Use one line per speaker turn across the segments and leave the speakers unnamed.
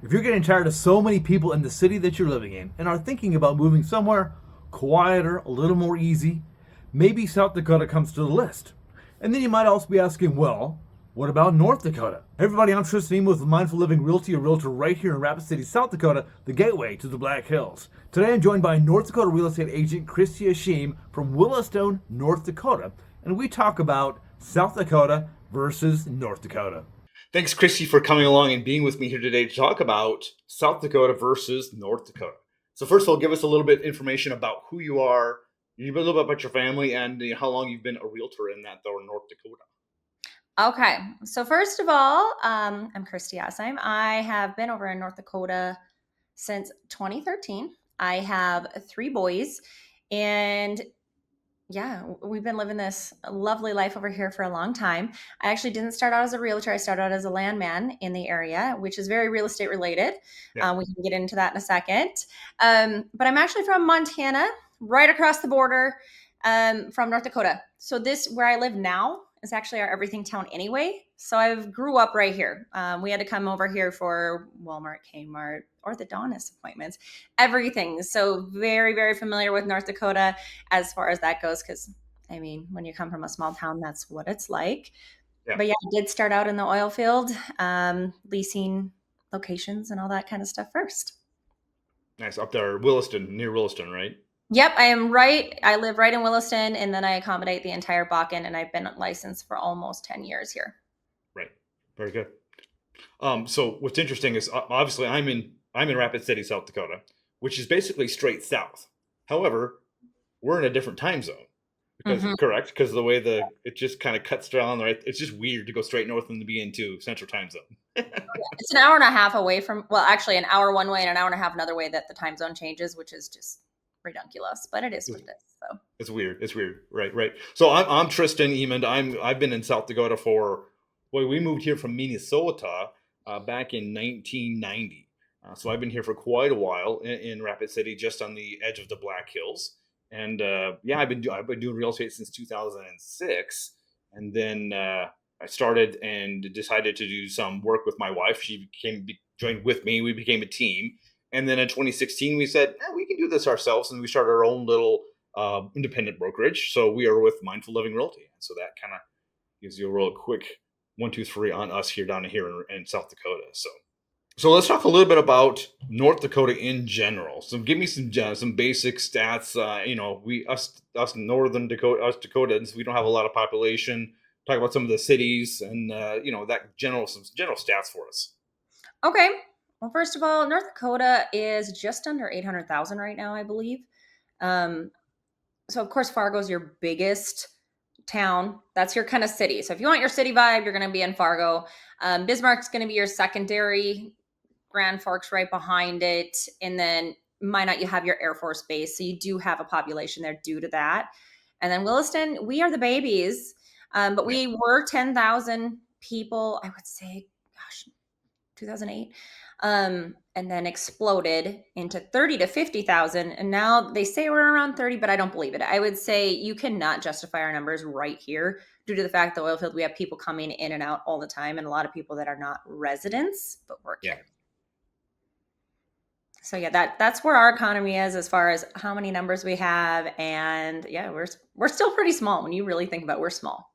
If you're getting tired of so many people in the city that you're living in and are thinking about moving somewhere quieter, a little more easy, maybe South Dakota comes to the list. And then you might also be asking, well, what about North Dakota? Hey everybody, I'm Tristan Emond with Mindful Living Realty, a realtor right here in Rapid City, South Dakota, the gateway to the Black Hills. Today I'm joined by North Dakota real estate agent Kristy Aasheim from Williston, North Dakota, and we talk about South Dakota versus North Dakota.
Thanks, Kristy, for coming along and being with me here today to talk about South Dakota versus North Dakota. So, first of all, give us a little bit of information about who you are, a little bit about your family, and how long you've been a realtor in that, though, North Dakota.
Okay, so first of all, I'm Kristy Aasheim. I have been over in North Dakota since 2013. I have three boys, and yeah, we've been living this lovely life over here for a long time. I actually didn't start out as a realtor. I started out as a landman in the area, which is very real estate related.
Yeah.
We can get into that in a second. But I'm actually from Montana, right across the border from North Dakota. So this, where I live now, is actually our everything town anyway. So I grew up right here. We had to come over here for Walmart, Kmart, orthodontist appointments, everything. So very, very familiar with North Dakota as far as that goes. Because I mean, when you come from a small town, that's what it's like.
Yeah.
But yeah, I did start out in the oil field, leasing locations and all that kind of stuff first.
Nice. Up there, Williston, near Williston, right?
Yep, I am right. I live right in Williston, and then I accommodate the entire Bakken, and I've been licensed for almost 10 years here.
Right. Very good. So what's interesting is obviously I'm in Rapid City, South Dakota, which is basically straight south. However, we're in a different time zone because
Mhm.
correct because of the way it just kind of cuts down. Right, it's just weird to go straight north and to be into Central Time Zone.
It's an hour and a half away from, well, actually, an hour one way and an hour and a half another way that the time zone changes, which is just ridiculous, but it is what it is. So,
It's weird. It's weird. Right. Right. So I'm Tristan Emond. I've been in South Dakota for boy. We moved here from Minnesota back in 1990. So I've been here for quite a while in Rapid City, just on the edge of the Black Hills. And yeah, I've been doing real estate since 2006. And then I started and decided to do some work with my wife. Joined with me. We became a team. And then in 2016, we said, we can do this ourselves. And we started our own little independent brokerage. So we are with Mindful Living Realty. And so that kind of gives you a real quick 1, 2, 3 on us here down here in South Dakota. So let's talk a little bit about North Dakota in general. So give me some basic stats. Us Northern Dakota, us Dakotans, we don't have a lot of population. Talk about some of the cities and some general stats for us.
okay. Well, first of all, North Dakota is just under 800,000 right now, I believe. Um, so of course, Fargo's your biggest town. That's your kind of city. So if you want your city vibe, you're going to be in Fargo. Bismarck's going to be your secondary. Grand Forks right behind it, and then Minot, you have your Air Force Base, so you do have a population there due to that. And then Williston, we are the babies, but
Yeah.
we were 10,000 people, I would say, gosh, 2008, and then exploded into 30 to 50,000. And now they say we're around 30, but I don't believe it. I would say you cannot justify our numbers right here due to the fact the oil field, we have people coming in and out all the time, and a lot of people that are not residents but work
Yeah.
here. So yeah, that's where our economy is as far as how many numbers we have, and yeah, we're still pretty small when you really think about it, we're small.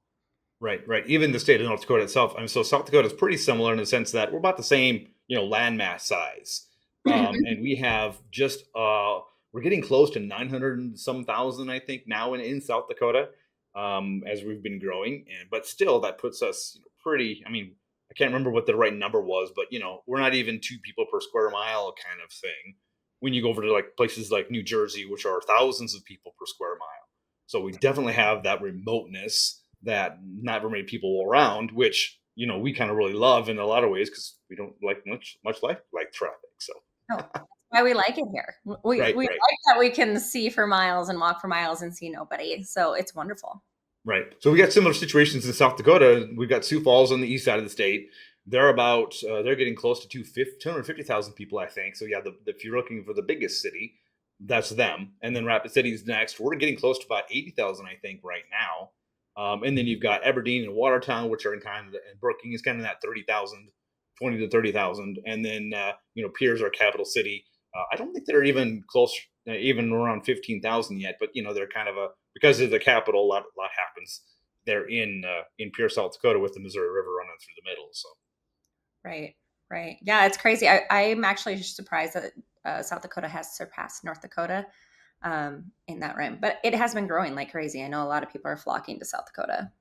Right, right. Even the state of North Dakota itself. I mean, so South Dakota is pretty similar in the sense that we're about the same, landmass size, and we have just we're getting close to 900 and some thousand, I think, now in South Dakota, as we've been growing, and but still that puts us pretty. I mean, I can't remember what the right number was, but we're not even 2 people per square mile kind of thing. When you go over to like places like New Jersey, which are thousands of people per square mile. So we definitely have that remoteness that not very many people around, which we kind of really love in a lot of ways because we don't like much like traffic. So
Oh, that's why we like it here. We
right,
like
right,
that we can see for miles and walk for miles and see nobody. So it's wonderful.
right. So we got similar situations in South Dakota. We've got Sioux Falls on the east side of the state. They're getting close to 250,000 people, I think. So yeah, if you're looking for the biggest city, that's them. And then Rapid City is next. We're getting close to about 80,000, I think, right now. And then you've got Aberdeen and Watertown, which are in kind of, and Brookings is kind of that 30,000. 20 to 30,000, and then Pierce, our capital city, I don't think they're even close, even around 15,000 yet. But they're kind of because of the capital, a lot happens. They're in Pierce, South Dakota, with the Missouri River running through the middle. So
Right. Right. Yeah, it's crazy. I'm actually surprised that South Dakota has surpassed North Dakota in that realm, but it has been growing like crazy. I know a lot of people are flocking to South Dakota.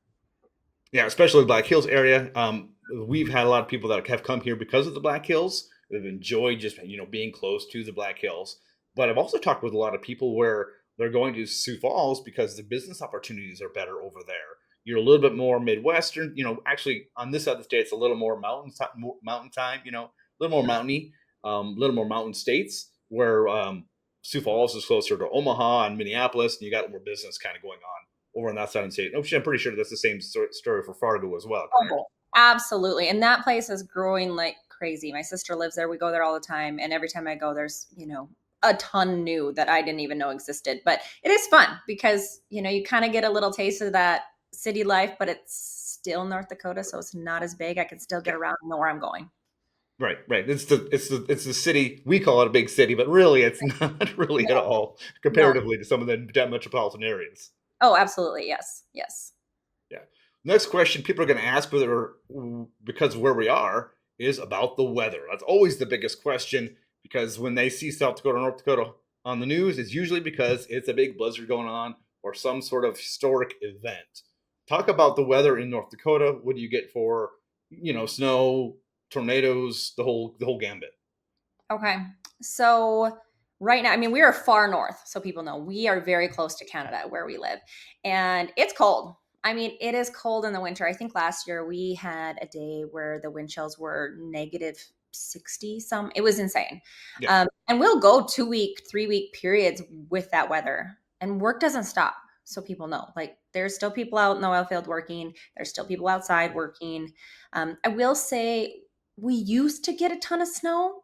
yeah, especially the Black Hills area. We've had a lot of people that have come here because of the Black Hills. They've enjoyed just being close to the Black Hills. But I've also talked with a lot of people where they're going to Sioux Falls because the business opportunities are better over there. You're a little bit more Midwestern. Actually on this side of the state, it's a little more mountain time. A little more mountainy, a little more mountain states. Where Sioux Falls is closer to Omaha and Minneapolis, and you got more business kind of going on over on that side of the state. I'm pretty sure that's the same story for Fargo as well. Correct?
Oh, absolutely. And that place is growing like crazy. My sister lives there. We go there all the time. And every time I go, there's, a ton new that I didn't even know existed. But it is fun because, you kind of get a little taste of that city life, but it's still North Dakota. So it's not as big. I can still get around and know where I'm going.
Right. It's the city. We call it a big city, but really it's not really at all
No.
comparatively to some of the metropolitan areas.
Oh, absolutely. Yes. Yes.
Yeah. Next question people are going to ask because of where we are is about the weather. That's always the biggest question because when they see South Dakota, North Dakota on the news, it's usually because it's a big blizzard going on or some sort of historic event. Talk about the weather in North Dakota. What do you get for, snow, tornadoes, the whole gambit?
Okay. So right now, I mean, we are far north, so people know we are very close to Canada where we live. And it's cold. I mean, it is cold in the winter. I think last year we had a day where the wind chills were negative 60 some. It was insane.
Yeah.
And we'll go 2-week, 3-week periods with that weather. And work doesn't stop. So people know, like, there's still people out in the oil field working. There's still people outside working. I will say we used to get a ton of snow,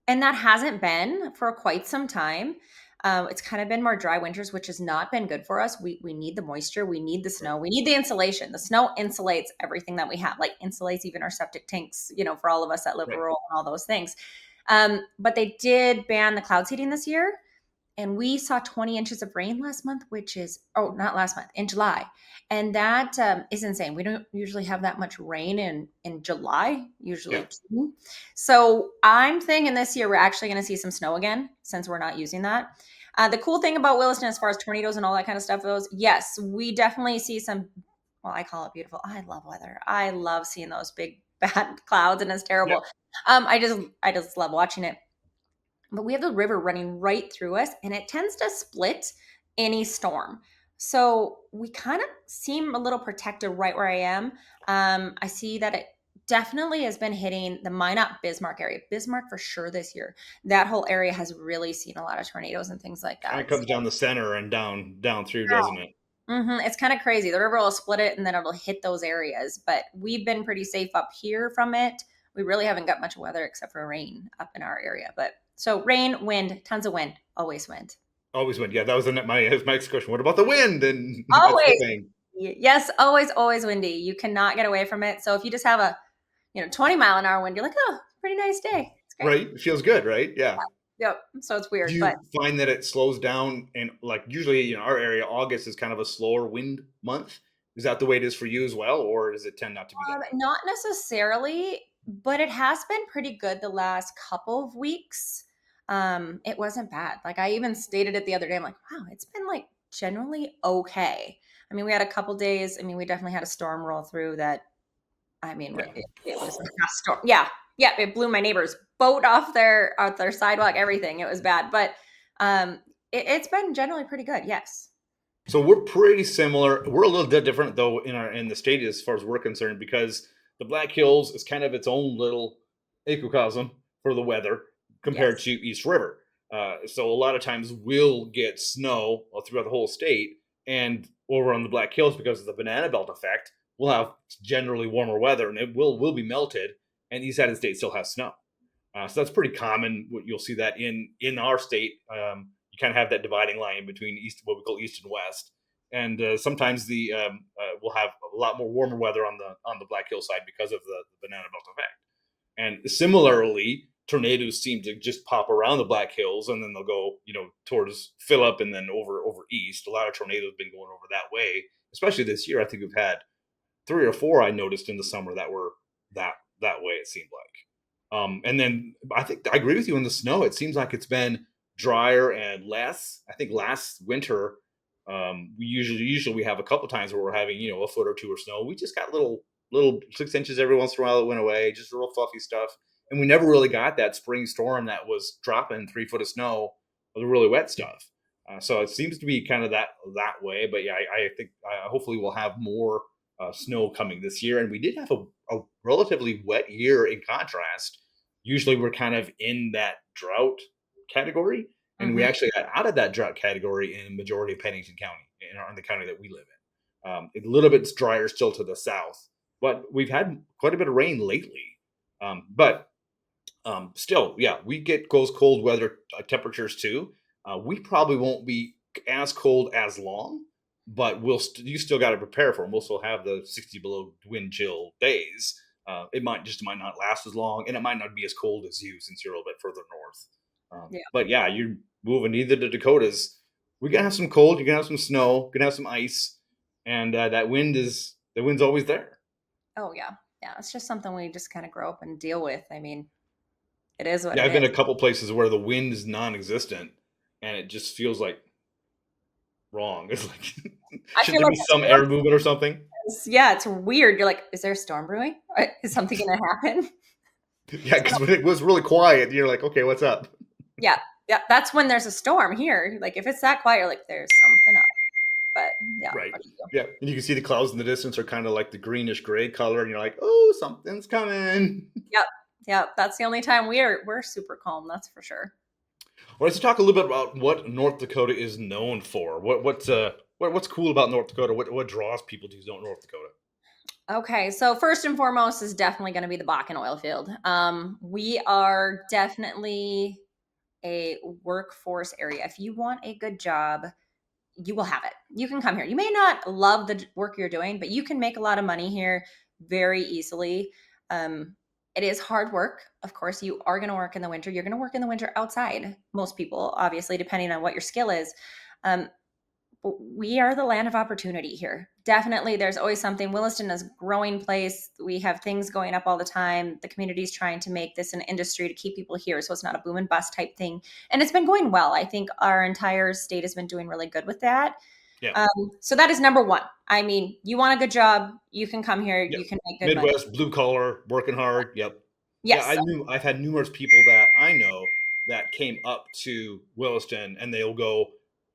and that hasn't been for quite some time. It's kind of been more dry winters, which has not been good for us. We need the moisture, we need the snow, we need the insulation. The snow insulates everything that we have, like insulates even our septic tanks, for all of us that live
Right.
rural and all those things. But they did ban the cloud seeding this year. And we saw 20 inches of rain last month, which is, not last month, in July. And that is insane. We don't usually have that much rain in July, usually.
Yeah.
June. So I'm thinking this year we're actually going to see some snow again since we're not using that. The cool thing about Williston as far as tornadoes and all that kind of stuff goes, yes, we definitely see some, well, I call it beautiful. I love weather. I love seeing those big bad clouds, and it's terrible.
Yeah.
I just love watching it. But we have the river running right through us, and it tends to split any storm. So we kind of seem a little protected right where I am. I see that it definitely has been hitting the Minot Bismarck area. Bismarck for sure this year. That whole area has really seen a lot of tornadoes and things like
Kind
that.
of comes down the center and down through, doesn't it?
It's kind of crazy. The river will split it and then it'll hit those areas. But we've been pretty safe up here from it. We really haven't got much weather except for rain up in our area. But so rain, wind, tons of wind, always wind.
Always wind. Yeah, that was my next question. What about the wind? And that's
Always.
the thing.
Yes, always windy. You cannot get away from it. So if you just have a 20-mile-an-hour wind, you're like, oh, pretty nice day. It's great.
Right? It feels good, right? Yeah.
Yep. So it's weird.
Do you
But
find that it slows down and like usually in our area, August is kind of a slower wind month? Is that the way it is for you as well, or does it tend not to be that way?
not necessarily, but it has been pretty good the last couple of weeks. It wasn't bad. Like I even stated it the other day. I'm like, wow, it's been like generally okay. I mean, we had a couple days. I mean, we definitely had a storm roll through that. I mean,
Yeah.
it was a storm. Yeah. It blew my neighbor's boat off their sidewalk, everything. It was bad, but it's been generally pretty good. Yes.
So we're pretty similar. We're a little bit different though in the state as far as we're concerned because the Black Hills is kind of its own little microcosm for the weather compared
Yes.
to East River. So a lot of times we'll get snow throughout the whole state, and over on the Black Hills because of the banana belt effect, we'll have generally warmer weather, and it will be melted. And the east side of the state still has snow. So that's pretty common. You'll see that in our state. You kind of have that dividing line between what we call east and west, and sometimes we'll have a lot more warmer weather on the Black Hill side because of the banana belt effect. And similarly, tornadoes seem to just pop around the Black Hills, and then they'll go, towards Phillip and then over east. A lot of tornadoes have been going over that way, especially this year. I think we've had 3 or 4 I noticed in the summer that were that way. It seemed like, and then I think I agree with you on the snow. It seems like it's been drier and less. I think last winter, we usually we have a couple times where we're having a foot or two of snow. We just got little 6 inches every once in a while that went away, just real fluffy stuff. And we never really got that spring storm that was dropping 3 foot of snow, or the really wet stuff. So it seems to be kind of that way. But yeah, I think hopefully we'll have more snow coming this year. And we did have a relatively wet year in contrast. Usually we're kind of in that drought category. And we actually got out of that drought category in the majority of Pennington County, in the county that we live in. A little bit drier still to the south, but we've had quite a bit of rain lately. But still, yeah, we get those cold weather temperatures too. We probably won't be as cold as long, but you still got to prepare for them. We'll still have the 60 below wind chill days. It might not last as long, and it might not be as cold as you since you're a little bit further north. But yeah, you're moving either to Dakotas. We're gonna have some cold. You're gonna have some snow. Gonna have some ice, and the wind's always there.
Oh yeah, yeah. It's just something we just kind of grow up and deal with. I mean, it is what
Yeah,
it
I've been
is.
a couple places where the wind is non-existent, and it just feels like wrong. It's like,
I
should
feel
there
like
be some air movement or something?
yeah, it's weird. You're like, is there a storm brewing? Is something going to happen?
Yeah, because when it was really quiet, you're like, okay, what's up?
Yeah, yeah. That's when there's a storm here. Like if it's that quiet, you're like, there's something up. But yeah,
Right.
what do you do?
Yeah, and you can see the clouds in the distance are kind of like the greenish gray color, and you're like, oh, something's coming.
Yep, yep. That's the only time we're super calm. That's for sure.
Well, let's talk a little bit about what North Dakota is known for. What's cool about North Dakota? What draws people to North Dakota?
Okay, so first and foremost is definitely going to be the Bakken oil field. We are definitely a workforce area. If you want a good job, you will have it. You can come here. You may not love the work you're doing, but you can make a lot of money here very easily. It is hard work. Of course, you are going to work in the winter. You're going to work in the winter outside. Most people, obviously, depending on what your skill is. But we are the land of opportunity here. Definitely, there's always something. Williston is a growing place. We have things going up all the time. The community's trying to make this an industry to keep people here, so it's not a boom and bust type thing. And it's been going well. I think our entire state has been doing really good with that.
Yeah.
So that is number one. I mean, you want a good job, you can come here.
Yep.
You can make good money.
Midwest, blue collar, working hard. Yep.
Yes.
Yeah, I've had numerous people that I know that came up to Williston, and they'll go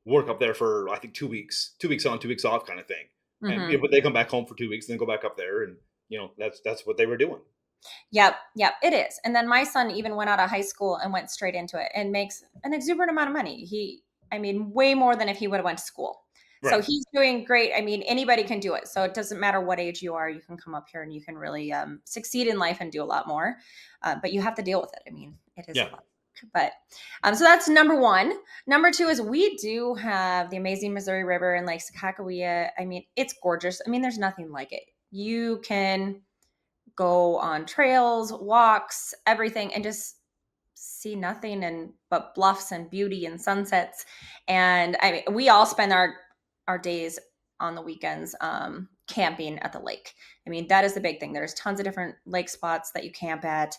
work up there for I think 2 weeks, 2 weeks on, 2 weeks off, kind of thing. And but they come back home for 2 weeks, and then go back up there, and that's what they were doing.
Yep, it is. And then my son even went out of high school and went straight into it and makes an exuberant amount of money. Way more than if he would have went to school. Right. So he's doing great. I mean, anybody can do it. So it doesn't matter what age you are. You can come up here and you can really succeed in life and do a lot more. But you have to deal with it. I mean, it is a lot. But so that's number one. Number two is we do have the amazing Missouri River and Lake Sakakawea. I mean, it's gorgeous. I mean, there's nothing like it. You can go on trails, walks, everything, and just see nothing but bluffs and beauty and sunsets. And I mean, we all spend our days on the weekends camping at the lake. I mean, that is the big thing. There's tons of different lake spots that you camp at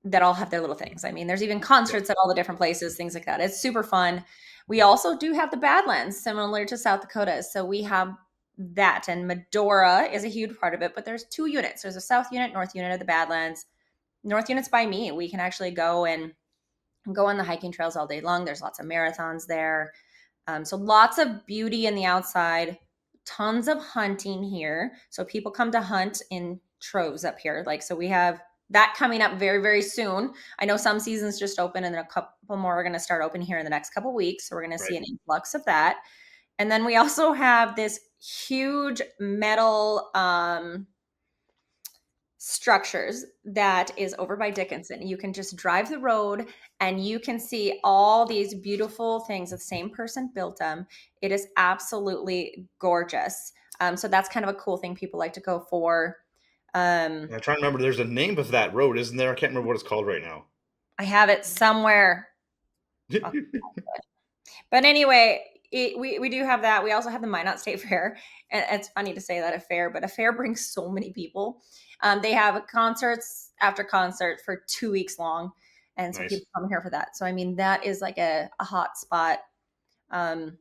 that all have their little things. I mean, there's even concerts at all the different places, things like that. It's super fun. We also do have the Badlands, similar to South Dakota. So we have that, and Medora is a huge part of it, but there's 2 units. There's a south unit, north unit of the Badlands. North unit's by me. We can actually go on the hiking trails all day long. There's lots of marathons there. So lots of beauty in the outside, tons of hunting here. So people come to hunt in troves up here. So we have that coming up very, very soon. I know some seasons just open, and then a couple more are going to start open here in the next couple of weeks. So we're going to see an influx of that. And then we also have this huge metal structures that is over by Dickinson. You can just drive the road and you can see all these beautiful things. The same person built them. It is absolutely gorgeous. So that's kind of a cool thing people like to go for. Um,
I'm trying to remember. There's a name of that road, isn't there? I can't remember what it's called right now.
I have it somewhere. But anyway, we do have that. We also have the Minot State Fair. And it's funny to say that a fair, but a fair brings so many people. They have concerts after concert for 2 weeks long. And so
Nice.
people come here for that. So, I mean, that is like a hot spot. Um,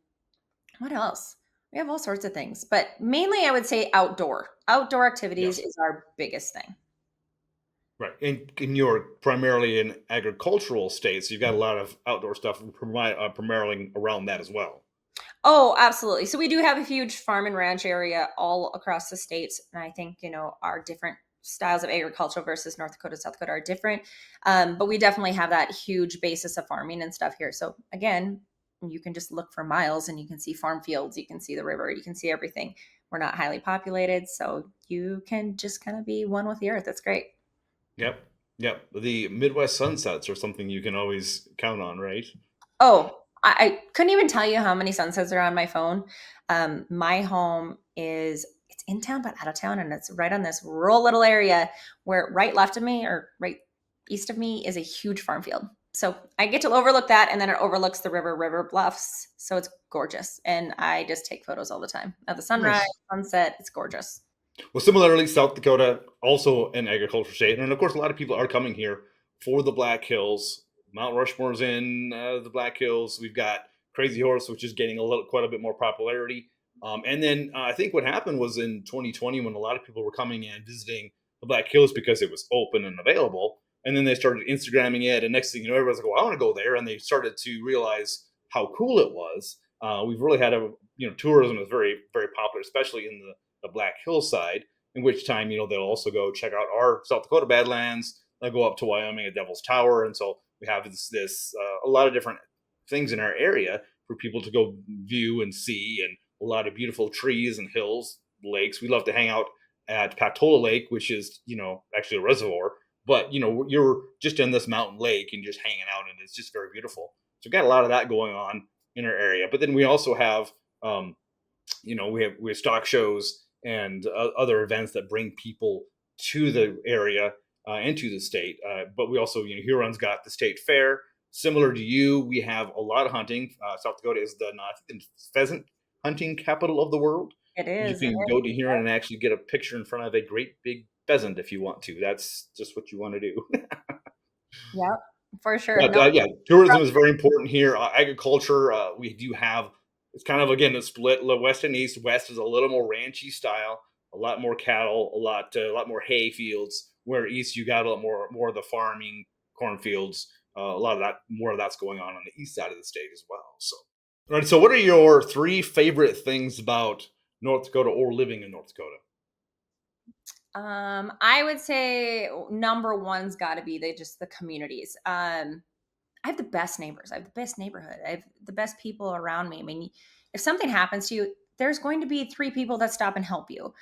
what else? We have all sorts of things, but mainly I would say outdoor activities
Yes.
is our biggest thing.
Right. And you're primarily in agricultural states. So you've got a lot of outdoor stuff primarily around that as well.
Oh, absolutely. So we do have a huge farm and ranch area all across the states. And I think, our different styles of agriculture versus North Dakota, South Dakota are different. But we definitely have that huge basis of farming and stuff here. So again, you can just look for miles and you can see farm fields, you can see the river, you can see everything. We're not highly populated. So you can just kind of be one with the earth. That's great.
Yep. Yep. The Midwest sunsets are something you can always count on, right?
Oh, I couldn't even tell you how many sunsets are on my phone. My home it's in town but out of town, and it's right on this rural little area where right left of me or right east of me is a huge farm field. So I get to overlook that, and then it overlooks the river bluffs. So it's gorgeous, and I just take photos all the time of the sunrise,
Nice.
sunset. It's gorgeous.
Well, similarly, South Dakota, also an agriculture state. And of course, a lot of people are coming here for the Black Hills. Mount Rushmore's in the Black Hills. We've got Crazy Horse, which is getting quite a bit more popularity. And then I think what happened was in 2020 when a lot of people were coming and visiting the Black Hills because it was open and available. And then they started Instagramming it. And next thing you know, everyone's like, well, I want to go there. And they started to realize how cool it was. We've really had tourism is very, very popular, especially in the Black Hillside, in which time, they'll also go check out our South Dakota Badlands. They'll go up to Wyoming at Devil's Tower. And so we have this a lot of different things in our area for people to go view and see, and a lot of beautiful trees and hills, lakes. We love to hang out at Patola Lake, which is, actually a reservoir, but, you're just in this mountain lake and just hanging out, and it's just very beautiful. So we've got a lot of that going on in our area. But then we also have, we have stock shows and other events that bring people to the area and to the state. But we also, Huron's got the state fair. Similar to you, we have a lot of hunting. South Dakota is the pheasant hunting capital of the world.
It
You
is.
can go to Huron and actually get a picture in front of a great big pheasant if you want to. That's just what you want to do.
Yep, for sure.
But
No,
yeah, tourism is very important here. Agriculture, we do have. It's kind of again a split, west and east. West is a little more ranchy style, a lot more cattle, a lot more hay fields. Where east you got a lot more of the farming, cornfields. A lot of that, more of that's going on the east side of the state as well. So, all right. So, what are your three favorite things about North Dakota or living in North Dakota?
I would say number one's got to be the communities. I have the best neighbors. I have the best neighborhood. I have the best people around me. I mean, if something happens to you, there's going to be 3 people that stop and help you.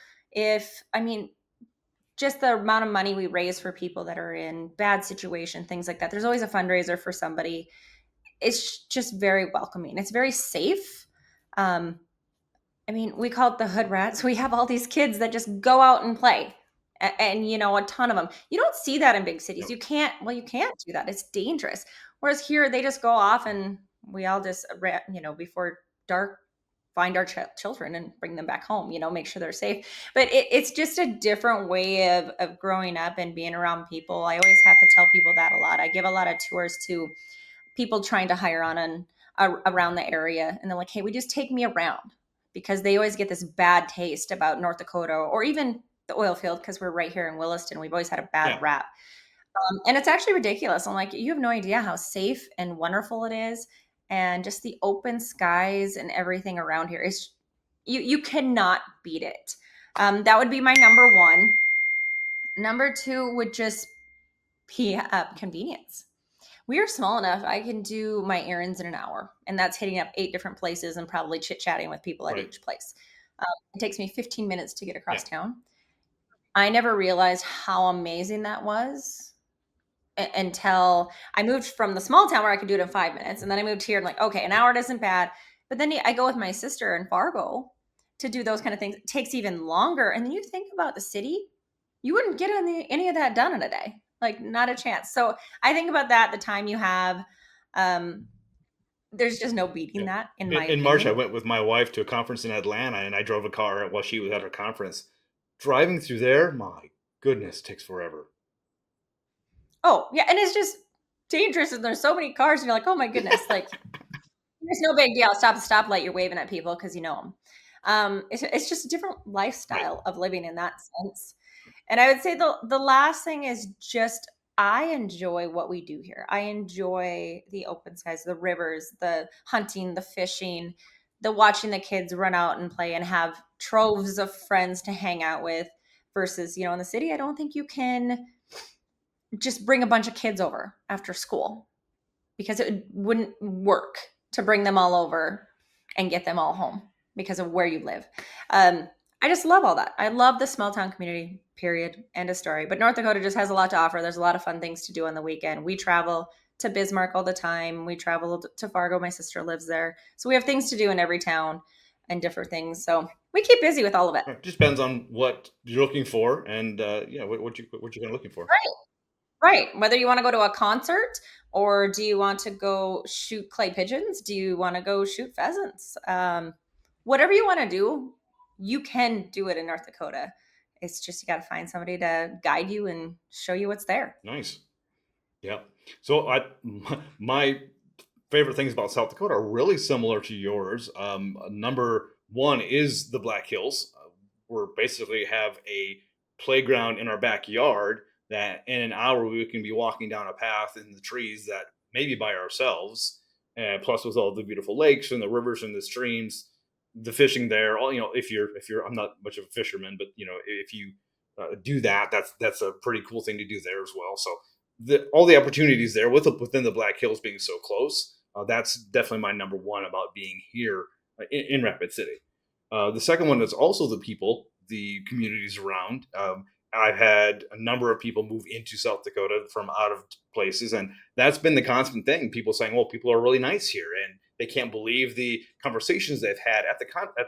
Just the amount of money we raise for people that are in bad situation, things like that. There's always a fundraiser for somebody. It's just very welcoming. It's very safe. Um, we call it the hood rats. We have all these kids that just go out and play. And a ton of them. You don't see that in big cities.
Yep.
You can't do that. It's dangerous. Whereas here, they just go off and we all just, before dark, find our children and bring them back home, make sure they're safe. But it's just a different way of growing up and being around people. I always have to tell people that a lot. I give a lot of tours to people trying to hire on around the area. And they're like, hey, would you just take me around? Because they always get this bad taste about North Dakota or even the oil field, because we're right here in Williston. We've always had a bad rap. And it's actually ridiculous. I'm like, you have no idea how safe and wonderful it is. And just the open skies and everything around here is, you cannot beat it. That would be my number one. Number two would just be convenience. We are small enough. I can do my errands in an hour, and that's hitting up 8 different places and probably chit-chatting with people at each place. It takes me 15 minutes to get across town. I never realized how amazing that was until I moved from the small town where I could do it in 5 minutes. And then I moved here and like, okay, an hour isn't bad. But then I go with my sister in Fargo to do those kind of things. It takes even longer. And then you think about the city, you wouldn't get any of that done in a day. Like, not a chance. So I think about that, the time you have. There's just no beating that, in my
In March, I
opinion.
went with my wife to a conference in Atlanta, and I drove a car while she was at her conference. Driving through there, my goodness, takes forever.
Oh, yeah, and it's just dangerous, and there's so many cars, and you're like, oh my goodness, like, it's no big deal. Stop at the stoplight, you're waving at people because you know them. It's just a different
Right.
lifestyle of living in that sense. And I would say the last thing is just I enjoy what we do here. I enjoy the open skies, the rivers, the hunting, the fishing, the watching the kids run out and play and have troves of friends to hang out with versus, in the city, I don't think you can just bring a bunch of kids over after school because it wouldn't work to bring them all over and get them all home because of where you live. I just love all that. I love the small town community, period. End of story. But North Dakota just has a lot to offer. There's a lot of fun things to do on the weekend. We travel to Bismarck all the time. We travel to Fargo. My sister lives there. So we have things to do in every town and different things. So we keep busy with all of it.
It just depends on what you're looking for, and what you're kind of looking for.
Right. Whether you want to go to a concert or do you want to go shoot clay pigeons? Do you want to go shoot pheasants? Whatever you want to do, you can do it in North Dakota. It's just you got to find somebody to guide you and show you what's there.
Nice. Yeah. So my favorite things about South Dakota are really similar to yours. Number one is the Black Hills. We basically have a playground in our backyard that in an hour we can be walking down a path in the trees that maybe by ourselves. And plus with all the beautiful lakes and the rivers and the streams, the fishing there. All if you're I'm not much of a fisherman, but if you do that, that's a pretty cool thing to do there as well. So all the opportunities there within the Black Hills being so close, that's definitely my number one about being here in Rapid City. The second one is also the people, the communities around. I've had a number of people move into South Dakota from out of places, and that's been the constant thing. People saying, "Well, people are really nice here," and they can't believe the conversations they've had at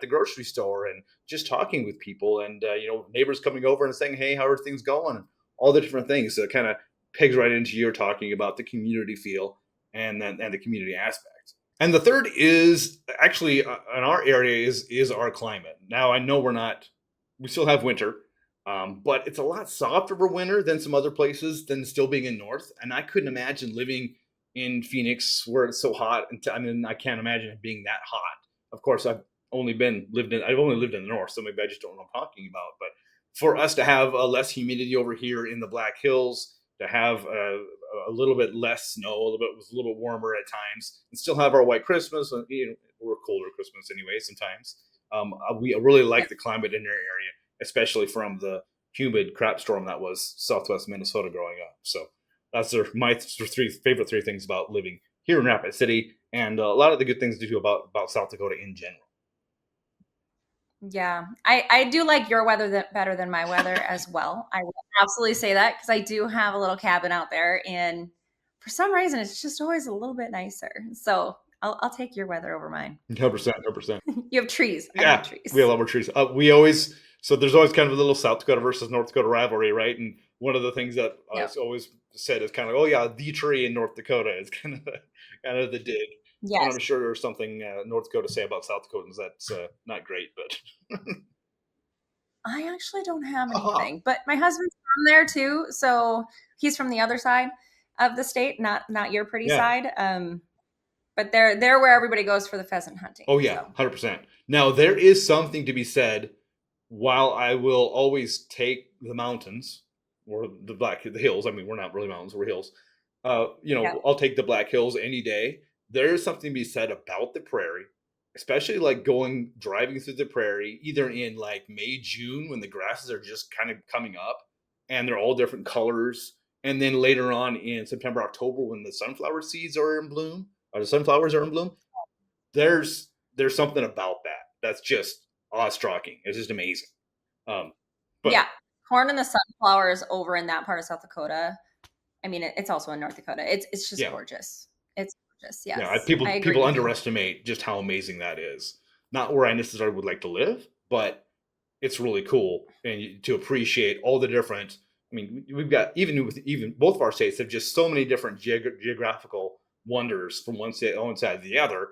the grocery store and just talking with people, and neighbors coming over and saying, "Hey, how are things going?" And all the different things. So it kind of pegs right into your talking about the community feel and the community aspect. And the third is actually in our area is our climate. Now I know we still have winter, but it's a lot softer for winter than some other places than still being in north. And I couldn't imagine living in Phoenix where it's so hot. And I mean, I can't imagine it being that hot. Of course, I've only lived in the north, so maybe I just don't know what I'm talking about. But for us to have less humidity over here in the Black Hills, to have a little bit less snow, a little bit warmer at times, and still have our white Christmas. We're colder Christmas anyway sometimes. We really like the climate in our area, especially from the humid crap storm that was Southwest Minnesota growing up. So my three things about living here in Rapid City, and a lot of the good things to do about South Dakota in general.
Yeah, I do like your weather better than my weather as well. I will absolutely say that because I do have a little cabin out there, and for some reason, it's just always a little bit nicer. So I'll take your weather over mine.
100%, 100%.
You have trees. I have
Yeah, we have a
trees.
lot more trees. We always so there's always kind of a little South Dakota versus North Dakota rivalry, right? And one of the things that
Yeah.
I've always said is kind of, oh yeah, the tree in North Dakota is kind of the dig. And I'm
Yes.
sure there's something North Dakota say about South Dakotans that's not great, but
I actually don't have
aha,
anything, but my husband's from there too, so he's from the other side of the state, not your pretty
yeah,
side. But they're where everybody goes for the pheasant hunting.
oh yeah,
So
100%. Now there is something to be said. While I will always take the mountains or the hills, I mean we're not really mountains, we're hills.
yeah,
I'll take the Black Hills any day. There is something to be said about the prairie, especially like driving through the prairie, either in like May, June when the grasses are just kind of coming up and they're all different colors, and then later on in September, October when the sunflower seeds are in bloom or the sunflowers are in bloom. There's something about that that's just awe-striking. It's just amazing. Um, but
yeah. Corn and the sunflowers over in that part of South Dakota. I mean, it's also in North Dakota. It's just
yeah,
gorgeous. It's gorgeous.
yeah,
Yes, I
people
agree with you.
underestimate just how amazing that is. Not where I necessarily would like to live, but it's really cool and to appreciate all the different. I mean, we've got even both of our states have just so many different geographical wonders from one side to the other.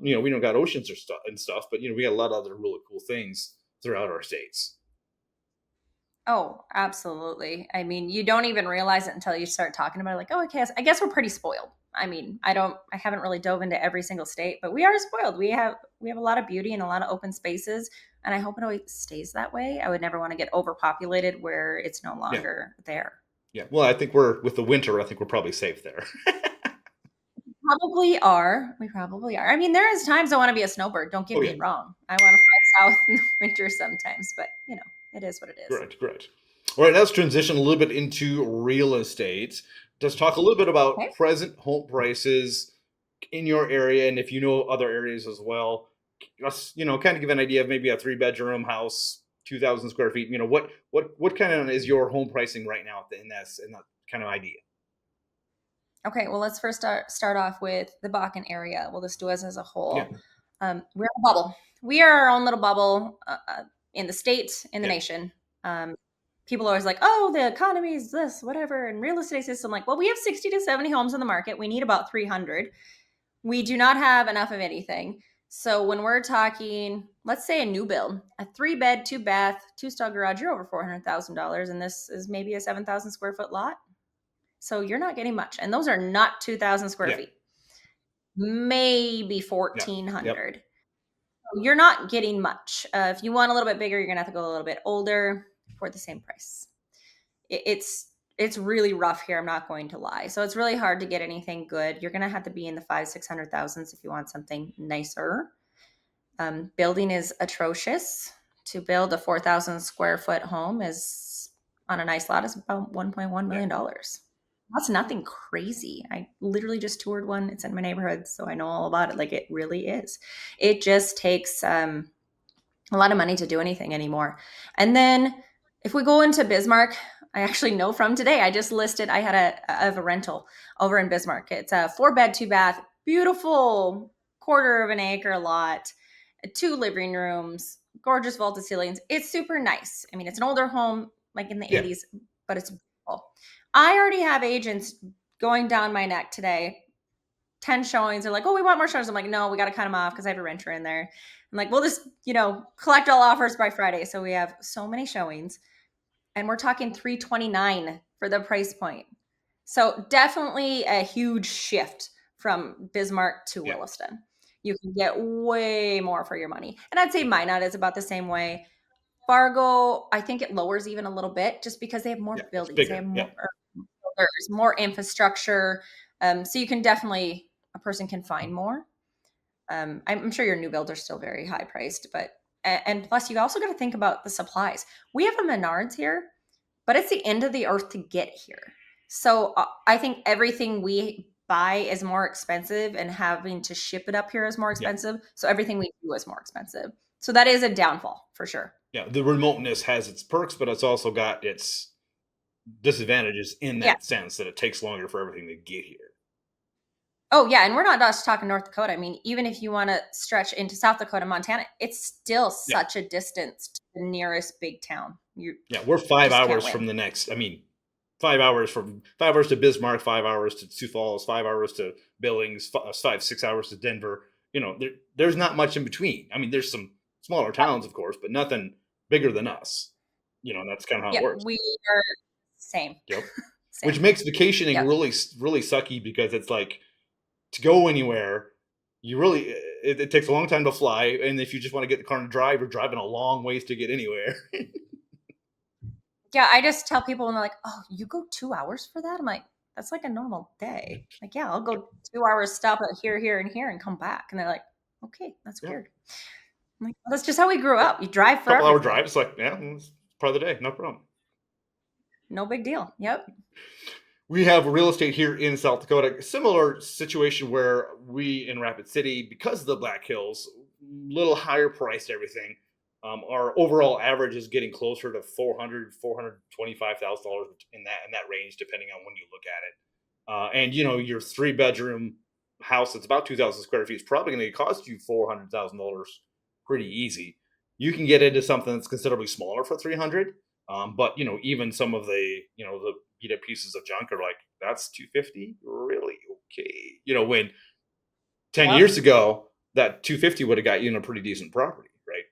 We don't got oceans or stuff and stuff, but we got a lot of other really cool things throughout our states.
Oh, absolutely. I mean, you don't even realize it until you start talking about it. Like, oh, okay, I guess we're pretty spoiled. I mean, I haven't really dove into every single state, but we are spoiled. We have a lot of beauty and a lot of open spaces, and I hope it always stays that way. I would never want to get overpopulated where it's no
Yeah,
longer there.
yeah. Well, I think we're with the winter. I think we're probably safe there.
Probably are. We probably are. I mean, there is times I want to be a snowbird. Don't get
Oh
me
yeah,
wrong. I want to fly south in the winter sometimes, but it is what it is.
great, great. All right, let's transition a little bit into real estate. Let's talk a little bit about
Okay.
present home prices in your area, and if you know other areas as well. Let's kind of give an idea of maybe a 3 bedroom house, 2,000 square feet. What kind of is your home pricing right now in that kind of idea?
Okay, well, let's first start off with the Bakken area. We'll just do us as a
Yeah,
whole. We're a bubble. We are our own little bubble in the state, in the
yeah,
nation. Um, People are always like, "Oh, the economy is this, whatever," and real estate system. Like, well, we have 60 to 70 homes on the market. We need about 300. We do not have enough of anything. So when we're talking, let's say a new build, a 3 bed, 2 bath, 2 stall garage, you're over $400,000, and this is maybe a 7,000 square foot lot. So you're not getting much. And those are not 2,000 square
yeah,
feet, maybe
yeah, yep,
1,400. You're not getting much. If you want a little bit bigger, you're going to have to go a little bit older for the same price. It's really rough here. I'm not going to lie. So it's really hard to get anything good. You're going to have to be in the 500,000 to 600,000 if you want something nicer. Building is atrocious. To build a 4,000 square foot home is on a nice lot is about $1.1
yeah,
million. That's nothing crazy. I literally just toured one. It's in my neighborhood, so I know all about it. Like, it really is. It just takes a lot of money to do anything anymore. And then if we go into Bismarck, I actually know from today, I just listed, I had a rental over in Bismarck. It's a 4 bed, 2 bath, beautiful quarter of an acre lot, 2 living rooms, gorgeous vaulted ceilings. It's super nice. I mean, it's an older home, like in the
yeah,
80s, but it's beautiful. I already have agents going down my neck today. 10 showings. They're like, oh, we want more showings. I'm like, no, we got to cut them off because I have a renter in there. I'm like, we'll just, collect all offers by Friday. So we have so many showings, and we're talking 329 for the price point. So definitely a huge shift from Bismarck to
yeah,
Williston. You can get way more for your money. And I'd say Minot is about the same way. Fargo, I think it lowers even a little bit just because they have
yeah.
more
It's
buildings. They
bigger.
have
Yeah,
more, there's more infrastructure. So you can definitely, a person can find more. I'm sure your new builds are still very high priced, but and plus you also got to think about the supplies. We have a Menards here, but it's the end of the earth to get here. So I think everything we buy is more expensive, and having to ship it up here is more
yeah,
expensive. So everything we do is more expensive. So that is a downfall for sure.
yeah. The remoteness has its perks, but it's also got its disadvantages in
Yeah.
that sense that it takes longer for everything to get here.
Oh yeah, and we're not just talking North Dakota. I mean, even if you want to stretch into South Dakota, Montana, it's still
Yeah,
such a distance to the nearest big town. You
yeah. We're five
just can't
hours
win.
from the next. I mean, 5 hours to Bismarck, 5 hours to Sioux Falls, 5 hours to Billings, 6 hours to Denver. There's not much in between. I mean, there's some smaller towns, of course, but nothing bigger than us. That's kind of how it
Yep,
works.
we are same.
Yep. Which
Same.
makes vacationing
Yep.
really, really sucky because it's like to go anywhere, it takes a long time to fly, and if you just want to get the car and drive, you're driving a long ways to get anywhere.
Yeah, I just tell people and they're like, "Oh, you go 2 hours for that?" I'm like, "That's like a normal day." Like, "Yeah, I'll go 2 hours, stop at here, here, and here, and come back." And they're like, "Okay, that's
Yeah,
weird." I'm like, "Well, that's just how we grew
yeah.
up. You drive for
Couple hour
everything.
drive. It's like, yeah, it's part of the day, no problem.
No big deal." Yep.
We have real estate here in South Dakota. Similar situation where we in Rapid City, because of the Black Hills, little higher priced everything. Our overall average is getting closer to 425,000 dollars in that range, depending on when you look at it. And your 3 bedroom house that's about 2,000 square feet is probably going to cost you $400,000 pretty easy. You can get into something that's considerably smaller for 300. But even some of the beat up pieces of junk are like, that's 250, really? Okay. When 10
Yep.
years ago, that 250 would have got you in a pretty decent property, right?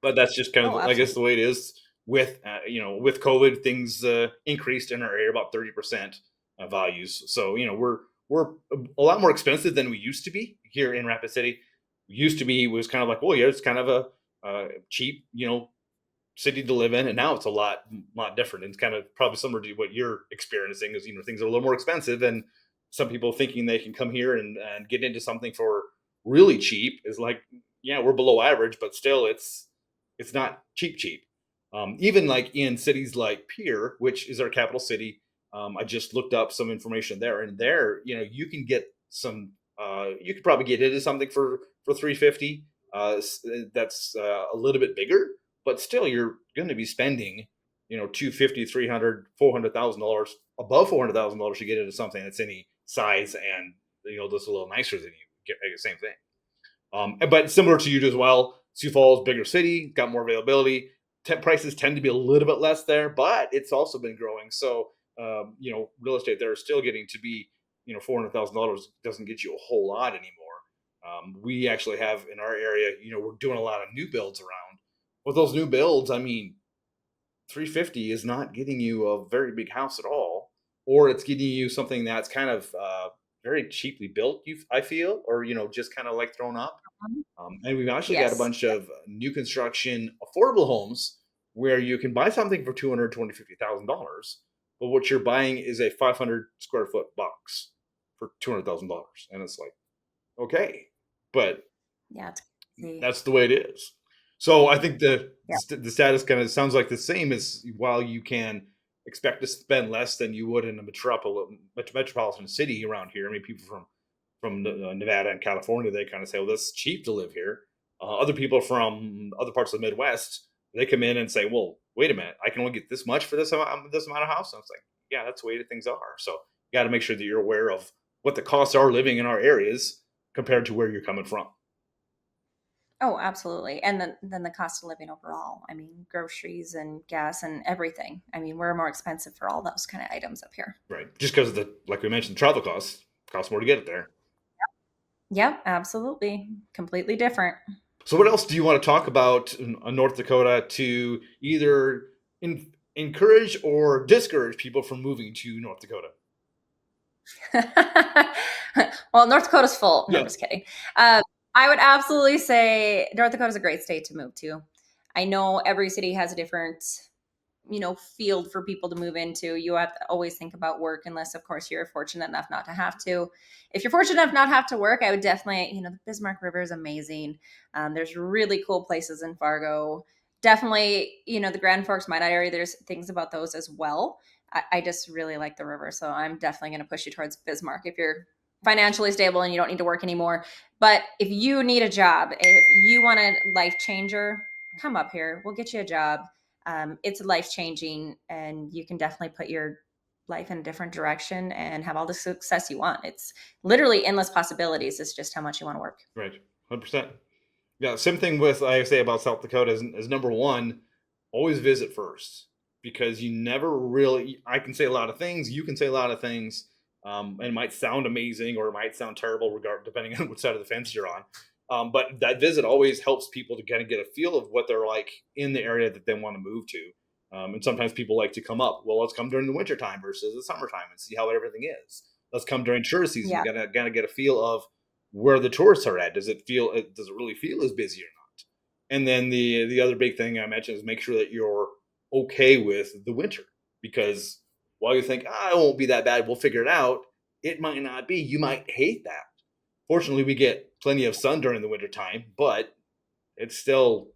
But that's just kind
Oh,
of, I guess,
absolutely.
the way it is with COVID. Things increased in our area about 30% values. So we're a lot more expensive than we used to be here in Rapid City. Used to be was kind of like, well, yeah, it's kind of a cheap, city to live in, and now it's a lot different. And it's kind of probably similar to what you're experiencing. Is things are a little more expensive, and some people thinking they can come here and get into something for really cheap is like, yeah, we're below average, but still, it's not cheap. Even like in cities like Pierre, which is our capital city. I just looked up some information there, and there, you can get some. You could probably get into something for 350. That's a little bit bigger, but still you're going to be spending 250, 300, $400,000, above $400,000 to get into something that's any size and just a little nicer than you get the same thing. But similar to you as well, Sioux Falls, bigger city, got more availability. Prices tend to be a little bit less there, but it's also been growing. So real estate there is still getting to be $400,000 doesn't get you a whole lot anymore. We actually have in our area, we're doing a lot of new builds around. With those new builds, I mean, 350 is not getting you a very big house at all, or it's getting you something that's kind of very cheaply built. I feel, or just kind of like thrown up.
Mhm.
And we've actually got a
Yes.
bunch of new construction affordable homes where you can buy something for $250,000, but what you're buying is a 500 square foot box for $200,000, and it's like, okay, but
Yeah, it's crazy.
that's the way it is. So I think
Yeah.
the status kind of sounds like the same as while you can expect to spend less than you would in a metropolitan city around here. I mean, people from Nevada and California, they kind of say, "Well, this is cheap to live here." Other people from other parts of the Midwest, they come in and say, "Well, wait a minute, I can only get this much for this amount of house." And it's like, yeah, that's the way that things are. So you got to make sure that you're aware of what the costs are living in our areas compared to where you're coming from.
Oh, absolutely. And then the cost of living overall. I mean, groceries and gas and everything. I mean, we're more expensive for all those kind of items up here.
Right. Just because of like we mentioned, travel costs more to get it there.
Yep, absolutely. Completely different.
So, what else do you want to talk about in North Dakota to either encourage or discourage people from moving to North Dakota?
Well, North Dakota's full. No, I'm
Yeah.
just kidding. I would absolutely say North Dakota is a great state to move to. I know every city has a different, field for people to move into. You have to always think about work, unless, of course, you're fortunate enough not to have to. If you're fortunate enough not to have to work, I would definitely, the Bismarck River is amazing. There's really cool places in Fargo. Definitely, the Grand Forks, Minot area, there's things about those as well. I just really like the river. So I'm definitely going to push you towards Bismarck if you're financially stable and you don't need to work anymore. But if you need a job, if you want a life changer, come up here. We'll get you a job. It's life changing, and you can definitely put your life in a different direction and have all the success you want. It's literally endless possibilities. It's just how much you want to work.
Right. 100%. Yeah. Same thing with, I say about South Dakota is number one, always visit first, because you never really, I can say a lot of things, you can say a lot of things, and it might sound amazing or it might sound terrible, depending on which side of the fence you're on. But that visit always helps people to kind of get a feel of what they're like in the area that they want to move to. And sometimes people like to come up. Well, let's come during the wintertime versus the summertime and see how everything is. Let's come during tourist season.
Yeah.
You gotta get a feel of where the tourists are at. Does it really feel as busy or not? And then the other big thing I mentioned is make sure that you're okay with the winter, because while you think, it won't be that bad, we'll figure it out, it might not be. You might hate that. Fortunately, we get plenty of sun during the winter time, but it's still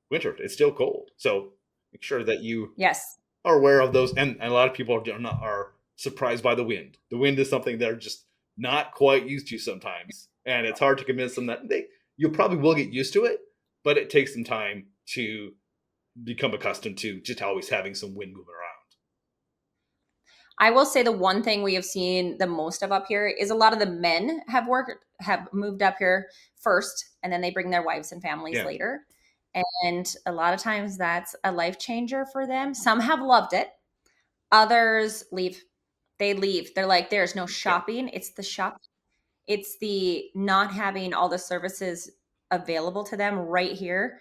winter. It's still cold. So make sure that you
Yes.
are aware of those. And a lot of people are surprised by the wind. The wind is something they're just not quite used to sometimes, and it's hard to convince them that you probably will get used to it, but it takes some time to become accustomed to just always having some wind moving around.
I will say the one thing we have seen the most of up here is a lot of the men have moved up here first, and then they bring their wives and families
Yeah.
later. And a lot of times that's a life changer for them. Some have loved it. Others leave. They leave. They're like, there's no shopping. It's the shop. It's the not having all the services available to them right here.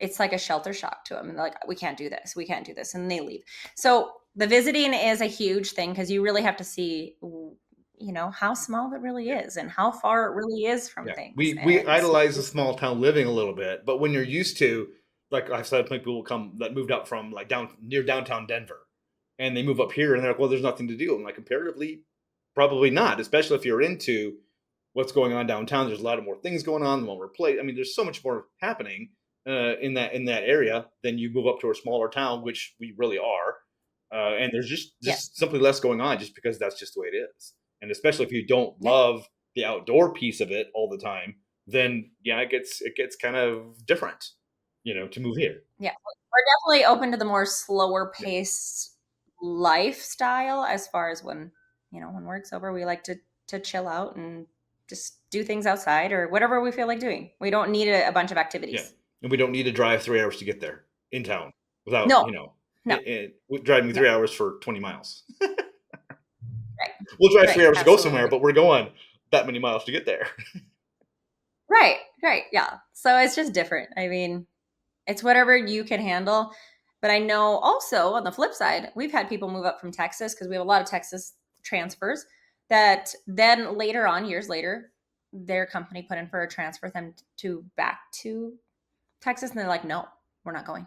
It's like a shelter shock to them. And they're like, we can't do this. We can't do this. And they leave. So the visiting is a huge thing because you really have to see, how small it really is and how far it really is from things.
We idolize the small town living a little bit, but when you're used to, like I've said, people will come that moved up from like near downtown Denver, and they move up here and they're like, well, there's nothing to do. I'm like, comparatively, probably not, especially if you're into what's going on downtown. There's a lot of more things going on, more play. I mean, there's so much more happening in that area than you move up to a smaller town, which we really are. And there's just simply less going on just because that's just the way it is. And especially if you don't love the outdoor piece of it all the time, then it gets kind of different, to move here.
Yeah, we're definitely open to the more slower paced lifestyle as far as when work's over, we like to chill out and just do things outside or whatever we feel like doing. We don't need a bunch of activities.
Yeah. And we don't need to drive 3 hours to get there in town without, driving 3 hours for 20 miles.
Right.
We'll drive 3 hours to go somewhere, but we're going that many miles to get there.
Right. Yeah. So it's just different. I mean, it's whatever you can handle. But I know also on the flip side, we've had people move up from Texas because we have a lot of Texas transfers that then later on, years later, their company put in for a transfer them back to Texas. And they're like, no, we're not going.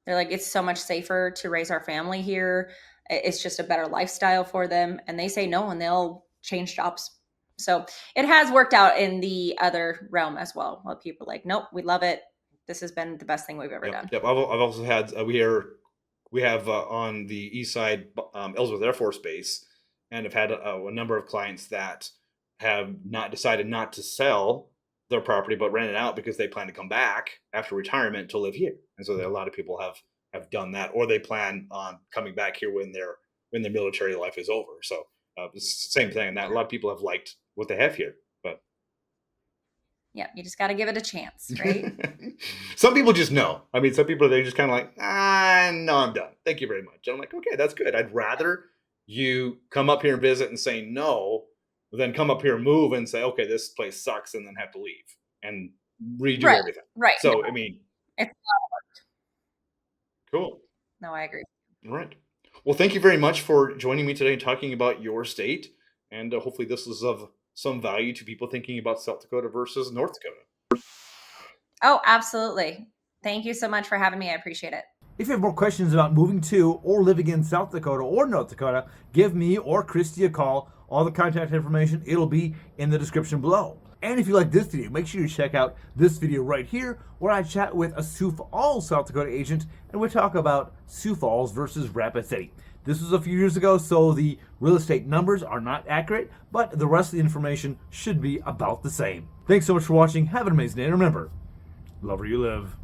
They're like, it's so much safer to raise our family here. It's just a better lifestyle for them. And they say no, and they'll change jobs. So it has worked out in the other realm as well. Well, people are like, nope, we love it. This has been the best thing we've ever done.
Yep. I've also had, we have on the east side, Ellsworth Air Force Base, and have had a number of clients that have decided not to sell their property, but rent it out because they plan to come back after retirement to live here. And so a lot of people have done that, or they plan on coming back here when their military life is over. So it's the same thing. And that a lot of people have liked what they have here, but
yeah, you just got to give it a chance, right?
Some people just know. I mean, some people, they're just kind of like, no, I'm done. Thank you very much. And I'm like, okay, that's good. I'd rather you come up here and visit and say no than come up here and move and say, okay, this place sucks, and then have to leave and redo everything.
Right.
So, I mean,
it's
cool.
No, I agree.
All right. Well, thank you very much for joining me today and talking about your state. And hopefully this is of some value to people thinking about South Dakota versus North Dakota.
Oh, absolutely. Thank you so much for having me. I appreciate it.
If you have more questions about moving to or living in South Dakota or North Dakota, give me or Kristy a call. All the contact information, it'll be in the description below. And if you like this video, make sure you check out this video right here where I chat with a Sioux Falls, South Dakota agent, and we talk about Sioux Falls versus Rapid City. This was a few years ago, so the real estate numbers are not accurate, but the rest of the information should be about the same. Thanks so much for watching. Have an amazing day. And remember, love where you live.